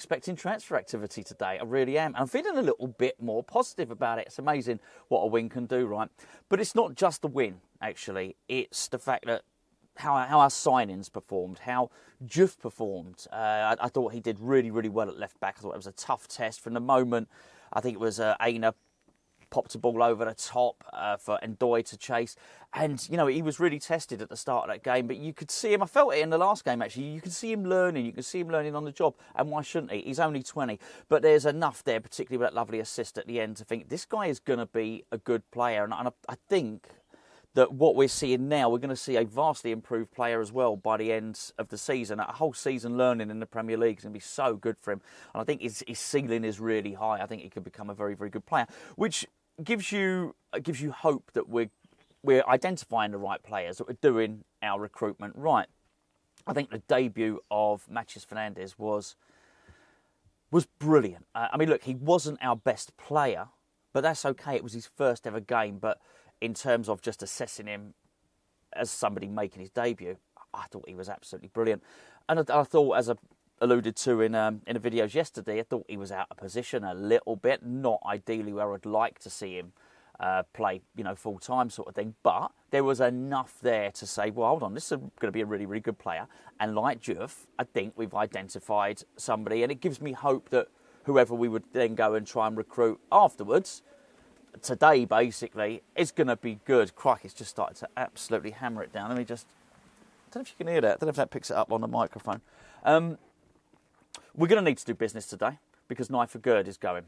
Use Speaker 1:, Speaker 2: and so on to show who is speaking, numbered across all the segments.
Speaker 1: expecting transfer activity today. I really am. And I'm feeling a little bit more positive about it. It's amazing what a win can do, right? But it's not just the win, actually. It's the fact that how our signings performed, how Juve performed. I thought he did really, really well at left back. I thought it was a tough test from the moment. I think it was Aina popped a ball over the top for Ndoye to chase. And, you know, he was really tested at the start of that game. But you could see him, I felt it in the last game, actually. You could see him learning. You could see him learning on the job. And why shouldn't he? He's only 20. But there's enough there, particularly with that lovely assist at the end, to think this guy is going to be a good player. And I think that what we're seeing now, we're going to see a vastly improved player as well by the end of the season. A whole season learning in the Premier League is going to be so good for him. And I think his ceiling is really high. I think he could become a very, very good player, which gives you hope that we're identifying the right players, that we're doing our recruitment right. I think the debut of Mathias Fernandes was brilliant. I mean, look, he wasn't our best player, but that's okay. It was his first ever game. But in terms of just assessing him as somebody making his debut, I thought he was absolutely brilliant. And I thought, as I alluded to in the videos yesterday, I thought he was out of position a little bit, not ideally where I'd like to see him play, you know, full time sort of thing. But there was enough there to say, well, hold on, this is going to be a really, really good player. And like Juve, I think we've identified somebody, and it gives me hope that whoever we would then go and try and recruit afterwards, today basically, is going to be good. Crikey, it's just started to absolutely hammer it down. Let me just, I don't know if you can hear that. I don't know if that picks it up on the microphone. We're going to need to do business today because Nayef Aguerd is going.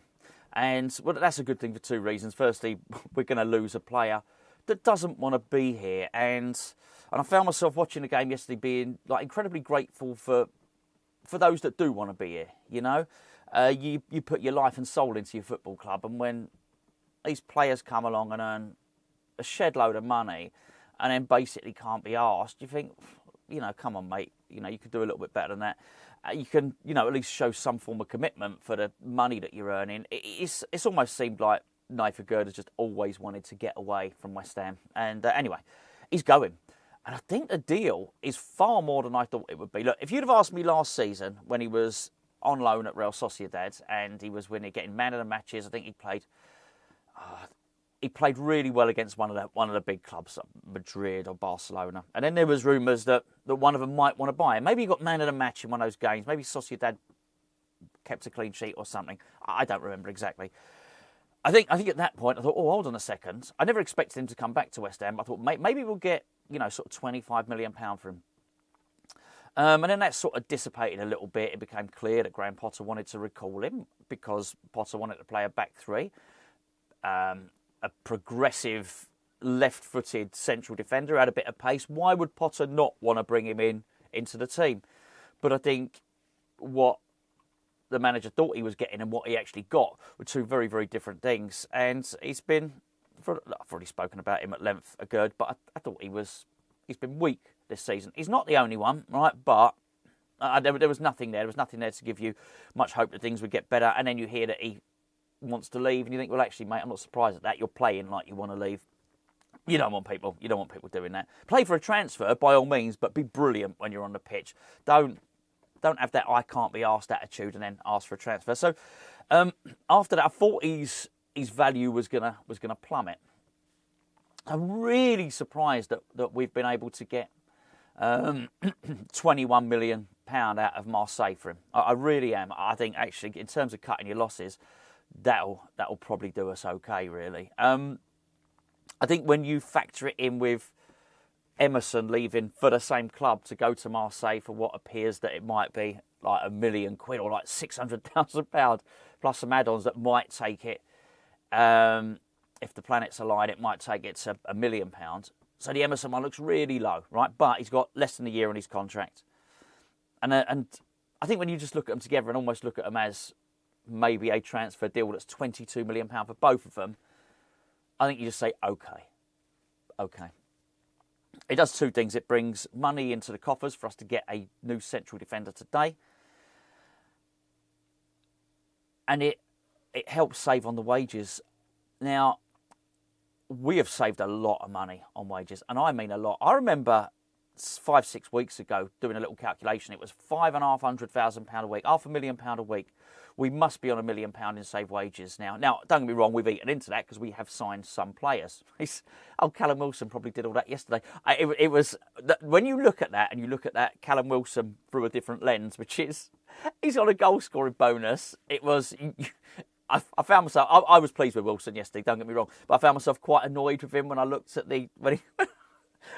Speaker 1: And well, that's a good thing for two reasons. Firstly, we're going to lose a player that doesn't want to be here. And I found myself watching the game yesterday being like incredibly grateful for those that do want to be here. You know, you put your life and soul into your football club. And when these players come along and earn a shed load of money and then basically can't be asked, you think, you know, come on, mate, you know, you could do a little bit better than that. You can, you know, at least show some form of commitment for the money that you're earning. It's almost seemed like Nayef Aguerd has just always wanted to get away from West Ham. And anyway, he's going. And I think the deal is far more than I thought it would be. Look, if you'd have asked me last season when he was on loan at Real Sociedad and he was getting man of the matches, I think he played really well against one of the big clubs, like Madrid or Barcelona. And then there was rumours that one of them might want to buy him. Maybe he got man of the match in one of those games. Maybe Sociedad kept a clean sheet or something. I don't remember exactly. I think at that point I thought, oh, hold on a second. I never expected him to come back to West Ham. I thought maybe we'll get, you know, sort of £25 million for him. And then that sort of dissipated a little bit. It became clear that Graham Potter wanted to recall him because Potter wanted to play a back three. A progressive, left-footed central defender, had a bit of pace. Why would Potter not want to bring him into the team? But I think what the manager thought he was getting and what he actually got were two very, very different things. And I've already spoken about him at length, Aguerd, but I thought he's been weak this season. He's not the only one, right? But there was nothing there. There was nothing there to give you much hope that things would get better. And then you hear that he wants to leave, and you think, well, actually, mate, I'm not surprised at that. You're playing like you want to leave. You don't want people doing that. Play for a transfer by all means, but be brilliant when you're on the pitch. Don't have that I can't be asked attitude and then ask for a transfer. So after that, I thought his value was gonna plummet. I'm really surprised that we've been able to get £21 million out of Marseille for him. I really am. I think actually, in terms of cutting your losses, that'll probably do us okay, really. I think when you factor it in with Emerson leaving for the same club to go to Marseille for what appears that it might be like £1 million or like £600,000 plus some add-ons that might take it, if the planets align, it might take it to £1 million. So the Emerson one looks really low, right? But he's got less than a year on his contract. And I think when you just look at them together and almost look at them as maybe a transfer deal that's £22 million for both of them, I think you just say, okay. It does two things. It brings money into the coffers for us to get a new central defender today. And it helps save on the wages. Now, we have saved a lot of money on wages, and I mean a lot. I remember 5-6 weeks ago, doing a little calculation, it was £550,000 a week, £500,000 a week. We must be on £1 million in saved wages now. Now, don't get me wrong, we've eaten into that because we have signed some players. Callum Wilson probably did all that yesterday. It was when you look at that and you look at that Callum Wilson through a different lens, which is he's on a goal scoring bonus. It was. I found myself. I was pleased with Wilson yesterday. Don't get me wrong, but I found myself quite annoyed with him when I looked at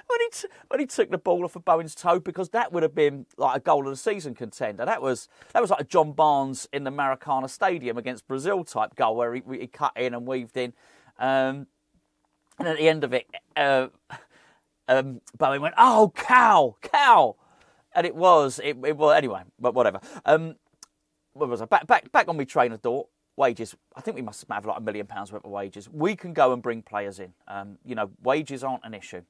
Speaker 1: when he took the ball off of Bowen's toe, because that would have been like a goal of the season contender. That was like a John Barnes in the Maracana Stadium against Brazil type goal where he cut in and weaved in, and at the end of it, Bowen went, "Oh, cow," and it was anyway. But whatever. What was I back on my train of thought? Wages. I think we must have like £1 million worth of wages. We can go and bring players in. Wages aren't an issue.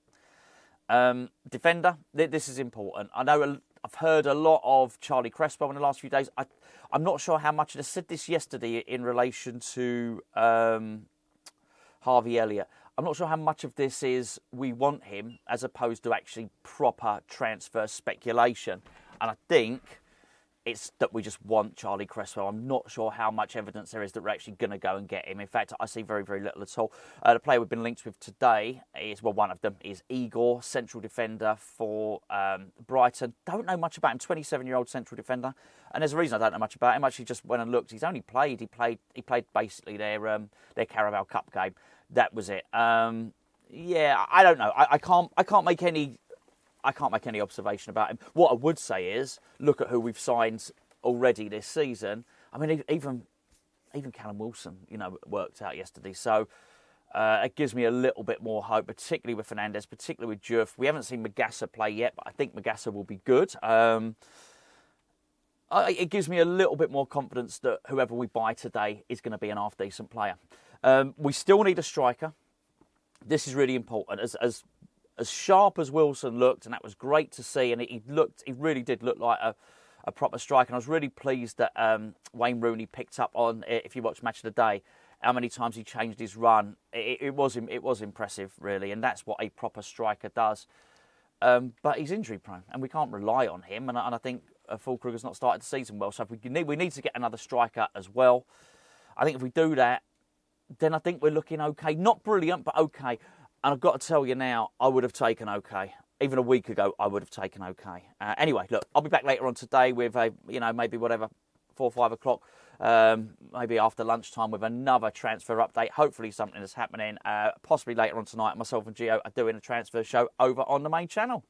Speaker 1: Defender, this is important. I know I've heard a lot of Charlie Crespo in the last few days. I'm not sure how much. I said this yesterday in relation to Harvey Elliott. I'm not sure how much of this is we want him as opposed to actually proper transfer speculation. And I think it's that we just want Charlie Crespo. I'm not sure how much evidence there is that we're actually going to go and get him. In fact, I see very, very little at all. The player we've been linked with today is, one of them is Igor, central defender for Brighton. Don't know much about him, 27-year-old central defender. And there's a reason I don't know much about him. I actually just went and looked. He played basically their Carabao Cup game. That was it. Yeah, I don't know. I can't make any observation about him. What I would say is, look at who we've signed already this season. I mean, even Callum Wilson, worked out yesterday. So it gives me a little bit more hope, particularly with Fernandes, particularly with Diouf. We haven't seen Magassa play yet, but I think Magassa will be good. It gives me a little bit more confidence that whoever we buy today is going to be an half-decent player. We still need a striker. This is really important. As sharp as Wilson looked, and that was great to see, and he really did look like a proper striker. And I was really pleased that Wayne Rooney picked up on, if you watch Match of the Day, how many times he changed his run. It was impressive, really, and that's what a proper striker does. But he's injury prone, and we can't rely on him. And I think Füllkrug's not started the season well, so we need to get another striker as well. I think if we do that, then I think we're looking okay. Not brilliant, but okay. And I've got to tell you now, I would have taken okay. Even a week ago, I would have taken okay. Anyway, look, I'll be back later on today with maybe 4 or 5 o'clock, maybe after lunchtime with another transfer update. Hopefully something is happening. Possibly later on tonight, myself and Gio are doing a transfer show over on the main channel.